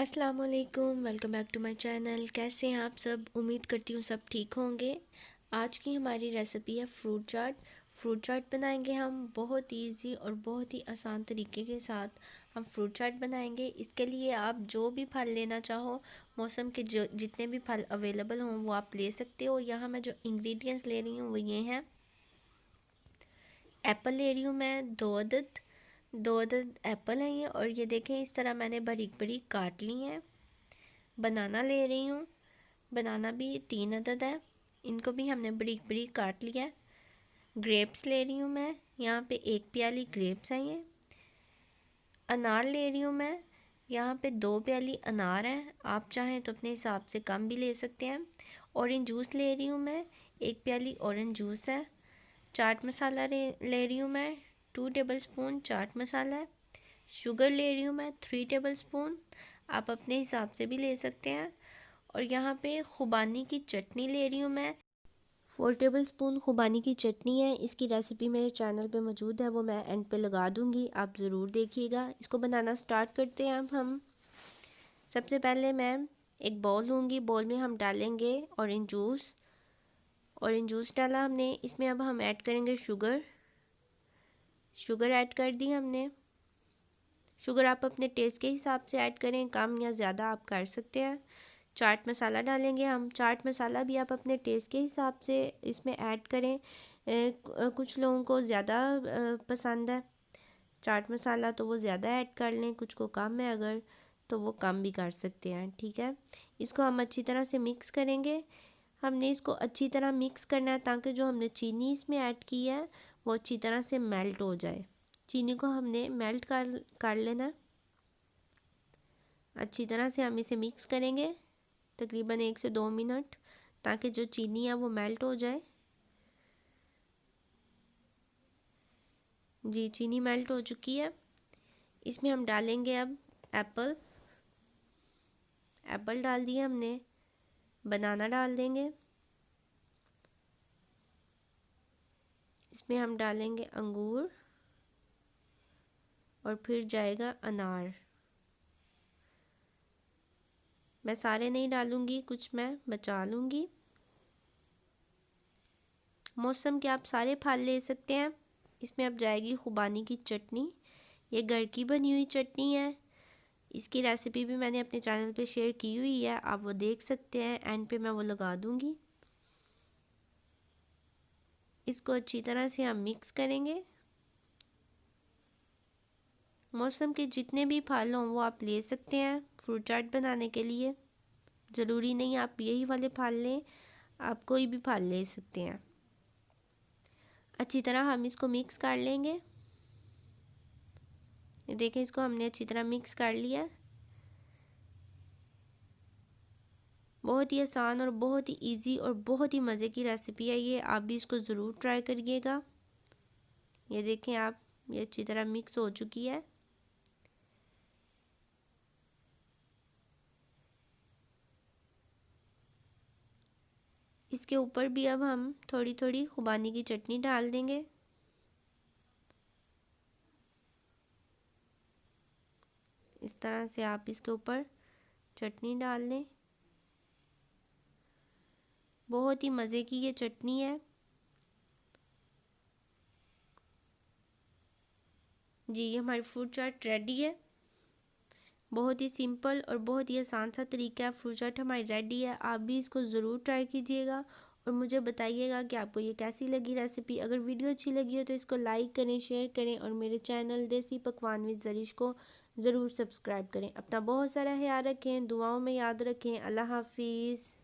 अस्सलाम वालेकुम, welcome back to my channel. कैसे हैं आप सब? उम्मीद करती हूँ सब ठीक होंगे। आज की हमारी रेसिपी है फ्रूट चाट। फ्रूट चाट बनाएंगे हम बहुत इजी और बहुत ही आसान तरीके के साथ। हम फ्रूट चाट बनाएंगे। इसके लिए आप जो भी फल लेना चाहो, मौसम के जो जितने भी फल अवेलेबल हों वो आप ले सकते हो। यहाँ मैं जो इंग्रेडिएंट्स ले रही हूँ वो ये हैं। एप्पल ले रही हूँ मैं 2 अदद एप्पल हैं ये, और ये देखें इस तरह मैंने बारीक बारीक काट ली हैं। बनाना ले रही हूँ, बनाना भी 3 अदद है, इनको भी हमने बारीक बारीक काट लिया है। ग्रेप्स ले रही हूँ मैं, यहाँ पे 1 प्याली ग्रेप्स हैं ये। अनार ले रही हूँ मैं, यहाँ पे 2 प्याली अनार हैं, आप चाहें तो अपने हिसाब से कम भी ले सकते हैं। ऑरेंज जूस ले रही हूँ मैं, 1 प्याली ऑरेंज जूस है। चाट मसाला ले रही हूँ मैं, 2 टेबल स्पून चाट मसाला है। शुगर ले रही हूँ मैं 3 टेबल स्पून, आप अपने हिसाब से भी ले सकते हैं। और यहाँ पे खुबानी की चटनी ले रही हूँ मैं, 4 टेबल स्पून खुबानी की चटनी है। इसकी रेसिपी मेरे चैनल पे मौजूद है, वो मैं एंड पे लगा दूँगी, आप ज़रूर देखिएगा। इसको बनाना स्टार्ट करते हैं अब हम। सबसे पहले मैं एक बाउल लूँगी, बाउल में हम डालेंगे ऑरेंज जूस। ऑरेंज जूस डाला हमने, इसमें अब हम ऐड करेंगे शुगर ऐड कर दी हमने। शुगर आप अपने टेस्ट के हिसाब से ऐड करें, कम या ज़्यादा आप कर सकते हैं। चाट मसाला डालेंगे हम, चाट मसाला भी आप अपने टेस्ट के हिसाब से इसमें ऐड करें। कुछ लोगों को ज़्यादा पसंद है चाट मसाला तो वो ज़्यादा ऐड कर लें, कुछ को कम है अगर तो वो कम भी कर सकते हैं, ठीक है। इसको हम अच्छी तरह से मिक्स करेंगे। हमने इसको अच्छी तरह मिक्स करना है ताकि जो हमने चीनी इसमें ऐड की है वो अच्छी तरह से मेल्ट हो जाए। चीनी को हमने मेल्ट कर लेना। अच्छी तरह से हम इसे मिक्स करेंगे तकरीबन 1 से 2 मिनट, ताकि जो चीनी है वो मेल्ट हो जाए। जी चीनी मेल्ट हो चुकी है। इसमें हम डालेंगे अब एप्पल। एप्पल डाल दिया हमने, बनाना डाल देंगे। इसमें हम डालेंगे अंगूर और फिर जाएगा अनार। मैं सारे नहीं डालूंगी, कुछ मैं बचा लूँगी। मौसम के आप सारे फल ले सकते हैं। इसमें अब जाएगी खुबानी की चटनी, ये घर की बनी हुई चटनी है। इसकी रेसिपी भी मैंने अपने चैनल पे शेयर की हुई है, आप वो देख सकते हैं, एंड पे मैं वो लगा दूँगी। इसको अच्छी तरह से हम मिक्स करेंगे। मौसम के जितने भी फल हों वो आप ले सकते हैं फ्रूट चाट बनाने के लिए। ज़रूरी नहीं आप यही वाले फल लें, आप कोई भी फल ले सकते हैं। अच्छी तरह हम इसको मिक्स कर लेंगे। देखें इसको हमने अच्छी तरह मिक्स कर लिया। बहुत ही आसान और बहुत ही इजी और बहुत ही मज़े की रेसिपी है ये, आप भी इसको ज़रूर ट्राई करिएगा। ये देखें आप, ये अच्छी तरह मिक्स हो चुकी है। इसके ऊपर भी अब हम थोड़ी थोड़ी खुबानी की चटनी डाल देंगे। इस तरह से आप इसके ऊपर चटनी डाल दें। बहुत ही मज़े की ये चटनी है। जी ये हमारी फ्रूट चाट रेडी है। बहुत ही सिंपल और बहुत ही आसान सा तरीका है। फ्रूट चाट हमारी रेडी है, आप भी इसको ज़रूर ट्राई कीजिएगा और मुझे बताइएगा कि आपको ये कैसी लगी रेसिपी। अगर वीडियो अच्छी लगी हो तो इसको लाइक करें, शेयर करें और मेरे चैनल देसी पकवान विद ज़रीश को ज़रूर सब्सक्राइब करें। अपना बहुत सारा ख्याल रखें, दुआओं में याद रखें। अल्लाह हाफिज़।